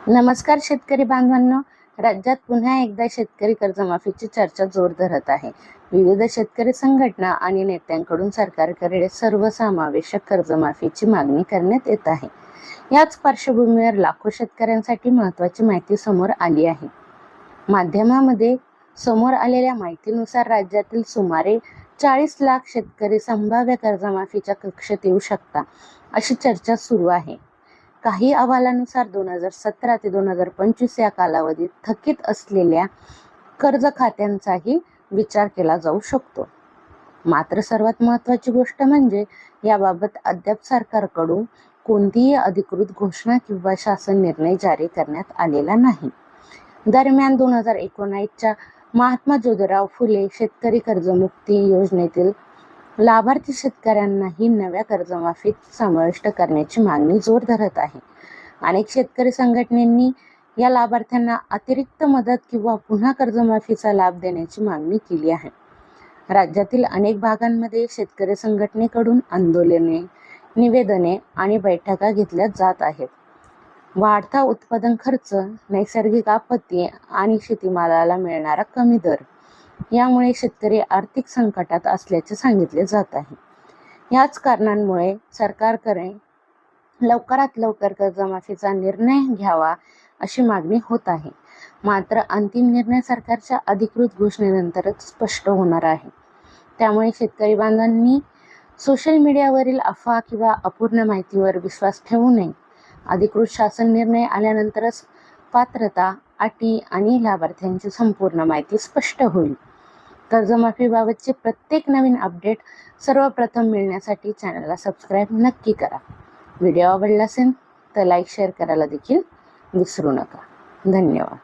नमस्कार शेतकरी बांधवांनो, राज्यात पुन्हा एकदा शेतकरी कर्जमाफीची चर्चा जोर धरत आहे. विविध शेतकरी संघटना आणि नेत्यांकडून सरकारकडे सर्वसमावेशक कर्जमाफीची मागणी करण्यात येत आहे. याच पार्श्वभूमीवर लाखो शेतकऱ्यांसाठी महत्त्वाची माहिती समोर आली आहे. माध्यमामध्ये समोर आलेल्या माहितीनुसार राज्यातील सुमारे 40 लाख शेतकरी संभाव्य कर्जमाफीच्या कक्षेत येऊ शकतात, अशी चर्चा सुरू आहे. काही अहवालानुसार 2017 ते 2025 या कालावधीत थकीत असलेल्या कर्ज खात्यांचाही विचार केला जाऊ शकतो. मात्र सर्वात महत्त्वाची गोष्ट म्हणजे याबाबत अद्याप सरकारकडून कोणतीही अधिकृत घोषणा किंवा शासन निर्णय जारी करण्यात आलेला नाही. दरम्यान 2019च्या महात्मा ज्योतिराव फुले शेतकरी कर्जमुक्ती योजनेतील लाभार्थी शेतकऱ्यांनाही नव्या कर्जमाफीत समाविष्ट करण्याची मागणी जोर धरत आहे. अनेक शेतकरी संघटनांनी या लाभार्थ्यांना अतिरिक्त मदत किंवा पुन्हा कर्जमाफीचा लाभ देण्याची मागणी केली आहे. राज्यातील अनेक भागांमध्ये शेतकरी संघटनेकडून आंदोलने, निवेदने आणि बैठका घेतल्या जात आहेत. वाढता उत्पादन खर्च, नैसर्गिक आपत्ती आणि शेतीमालाला मिळणारा कमी दर यामुळे शेतकरी आर्थिक संकटात असल्याचे सांगितले जात आहे. याच कारणांमुळे सरकारकडे लवकरात लवकर कर्जमाफीचा निर्णय घ्यावा अशी मागणी होत आहे. मात्र अंतिम निर्णय सरकारच्या अधिकृत घोषणेनंतरच स्पष्ट होणार आहे. त्यामुळे शेतकरी बांधवांनी सोशल मीडियावरील अफवा किंवा अपूर्ण माहितीवर विश्वास ठेवू नये. अधिकृत शासन निर्णय आल्यानंतरच पात्रता, अटी आणि लाभार्थ्यांची संपूर्ण माहिती स्पष्ट होईल. कर्जमाफीबाबतचे प्रत्येक नवीन अपडेट सर्वप्रथम मिळण्यासाठी चॅनलला सबस्क्राईब नक्की करा. व्हिडिओ आवडला असेल तर लाईक शेअर करायला देखील विसरू नका. धन्यवाद.